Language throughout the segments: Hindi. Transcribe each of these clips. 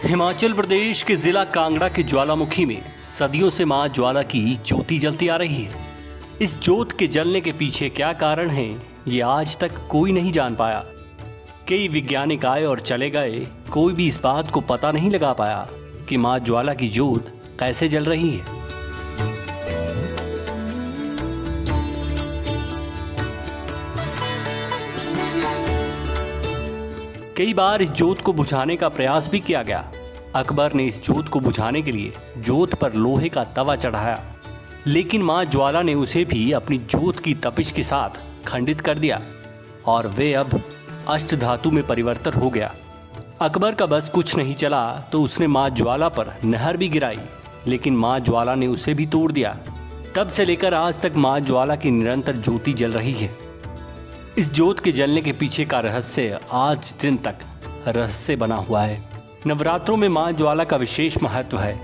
हिमाचल प्रदेश के जिला कांगड़ा के ज्वालामुखी में सदियों से मां ज्वाला की ज्योति जलती आ रही है। इस ज्योत के जलने के पीछे क्या कारण है, ये आज तक कोई नहीं जान पाया। कई वैज्ञानिक आए और चले गए, कोई भी इस बात को पता नहीं लगा पाया कि मां ज्वाला की ज्योत कैसे जल रही है। कई बार इस ज्योत को बुझाने का प्रयास भी किया गया। अकबर ने इस ज्योत को बुझाने के लिए ज्योत पर लोहे का तवा चढ़ाया, लेकिन मां ज्वाला ने उसे भी अपनी ज्योत की तपिश के साथ खंडित कर दिया और वे अब अष्ट धातु में परिवर्तित हो गया। अकबर का बस कुछ नहीं चला तो उसने मां ज्वाला पर नहर भी गिराई, लेकिन मां ज्वाला ने उसे भी तोड़ दिया। तब से लेकर आज तक मां ज्वाला की निरंतर ज्योति जल रही है। इस ज्योत के जलने के पीछे का रहस्य आज दिन तक रहस्य बना हुआ है। नवरात्रों में मां ज्वाला का विशेष महत्व है।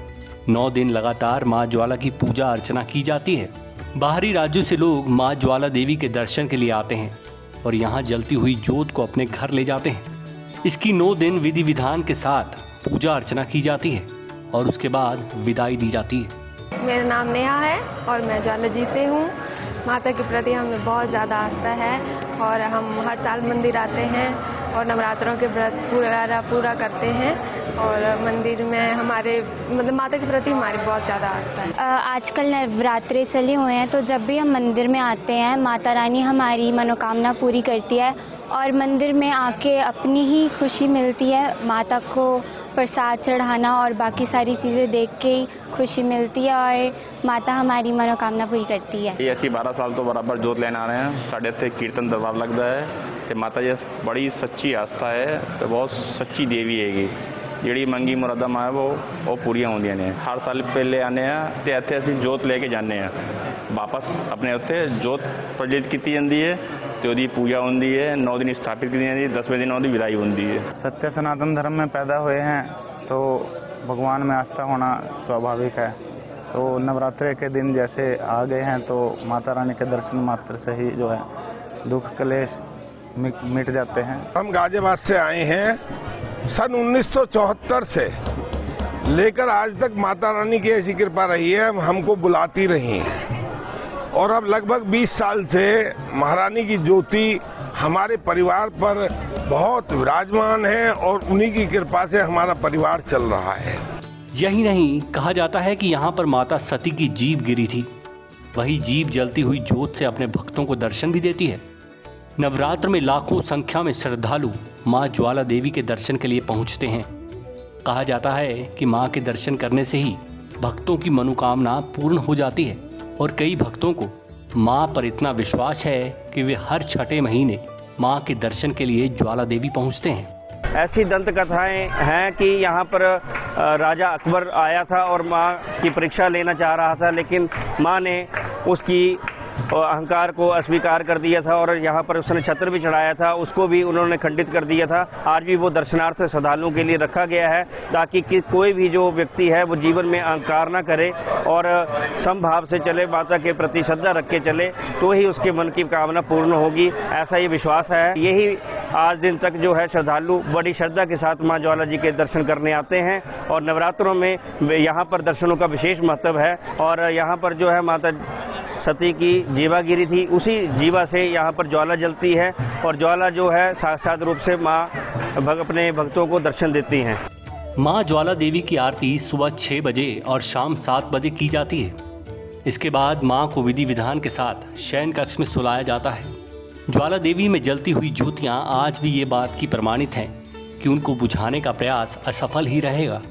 9 दिन लगातार मां ज्वाला की पूजा अर्चना की जाती है। बाहरी राज्यों से लोग मां ज्वाला देवी के दर्शन के लिए आते हैं और यहाँ जलती हुई ज्योत को अपने घर ले जाते हैं। इसकी 9 दिन विधि विधान के साथ पूजा अर्चना की जाती है और उसके बाद विदाई दी जाती है। मेरा नाम नेहा है और मैं ज्वाला जी से हूँ। माता के प्रति हमें बहुत ज़्यादा आस्था है और हम हर साल मंदिर आते हैं और नवरात्रों के व्रत पूरा करते हैं और मंदिर में हमारे मतलब माता के प्रति हमारी बहुत ज़्यादा आस्था है। आजकल नवरात्रे चले हुए हैं तो जब भी हम मंदिर में आते हैं माता रानी हमारी मनोकामना पूरी करती है और मंदिर में आके अपनी ही खुशी मिलती है। माता को प्रसाद चढ़ाना और बाकी सारी चीज़ें देख के ही खुशी मिलती है और माता हमारी मनोकामना पूरी करती है। ये ऐसी 12 साल तो बराबर जोत लेने आ रहे हैं। साढ़े इतने कीर्तन दरबार लगता है कि माता जी बड़ी सच्ची आस्था है, तो बहुत सच्ची देवी हैगी। ਜਿਹੜੀ ਮੰਗੀ ਮੁਰਾਦਾਂ ਮਾਂ ਉਹ ਪੂਰੀਆਂ ਹੁੰਦੀਆਂ ਨੇ। ਹਰ ਸਾਲ ਪਹਿਲੇ ਆਨੇ ਆ ਤੇ ਇੱਥੇ ਅਸੀਂ ਜੋਤ ਲੈ ਕੇ ਜਾਂਦੇ ਆ। ਵਾਪਸ ਆਪਣੇ ਉੱਤੇ ਜੋਤ ਪ੍ਰਜਵਲਿਤ ਕੀਤੀ ਜਾਂਦੀ ਹੈ ਤੇ ਉਹਦੀ ਪੂਜਾ ਹੁੰਦੀ है। 9 दिन स्थापित की जाती है, 10वें दिन ਉਹਦੀ विदाई ਹੁੰਦੀ है। सत्य सनातन धर्म में पैदा हुए हैं तो भगवान में आस्था होना स्वाभाविक है। तो नवरात्रे के दिन जैसे आ गए हैं तो माता रानी के दर्शन मात्र से ही जो है दुख क्लेश मिट जाते हैं। हम गाजियाबाद से आए हैं। सन 1974 से लेकर आज तक माता रानी की ऐसी कृपा रही है, हमको बुलाती रही है और अब लगभग 20 साल से महारानी की ज्योति हमारे परिवार पर बहुत विराजमान है और उन्हीं की कृपा से हमारा परिवार चल रहा है। यही नहीं, कहा जाता है कि यहाँ पर माता सती की जीभ गिरी थी। वही जीभ जलती हुई ज्योत से अपने भक्तों को दर्शन भी देती है। नवरात्र में लाखों संख्या में श्रद्धालु मां ज्वाला देवी के दर्शन के लिए पहुंचते हैं। कहा जाता है कि मां के दर्शन करने से ही भक्तों की मनोकामना पूर्ण हो जाती है और कई भक्तों को मां पर इतना विश्वास है कि वे हर छठे महीने मां के दर्शन के लिए ज्वाला देवी पहुंचते हैं। ऐसी दंत कथाएं हैं कि यहाँ पर राजा अकबर आया था और मां की परीक्षा लेना चाह रहा था, लेकिन मां ने उसकी अहंकार को अस्वीकार कर दिया था और यहाँ पर उसने छत्र भी चढ़ाया था, उसको भी उन्होंने खंडित कर दिया था। आज भी वो दर्शनार्थ श्रद्धालुओं के लिए रखा गया है ताकि कोई भी जो व्यक्ति है वो जीवन में अहंकार ना करे और समभाव से चले, माता के प्रति श्रद्धा रख के चले, तो ही उसके मन की कामना पूर्ण होगी, ऐसा ये विश्वास है। यही आज दिन तक जो है श्रद्धालु बड़ी श्रद्धा के साथ मां ज्वाला जी के दर्शन करने आते हैं और नवरात्रों में यहाँ पर दर्शनों का विशेष महत्व है। और यहाँ पर जो है माता सती की जीवा गिरी थी, उसी जीवा से यहाँ पर ज्वाला जलती है और ज्वाला जो है साक्षात रूप से माँ अपने भक्तों को दर्शन देती हैं। मां ज्वाला देवी की आरती सुबह 6 बजे और शाम 7 बजे की जाती है। इसके बाद मां को विधि विधान के साथ शयन कक्ष में सुलाया जाता है। ज्वाला देवी में जलती हुई ज्योतियां आज भी ये बात की प्रमाणित हैं कि उनको बुझाने का प्रयास असफल ही रहेगा।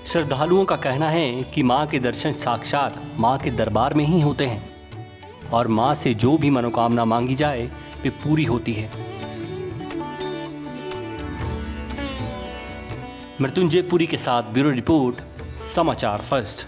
श्रद्धालुओं का कहना है कि मां के दर्शन साक्षात मां के दरबार में ही होते हैं और मां से जो भी मनोकामना मांगी जाए वे पूरी होती है। मृत्युंजय पुरी के साथ ब्यूरो रिपोर्ट, समाचार फर्स्ट।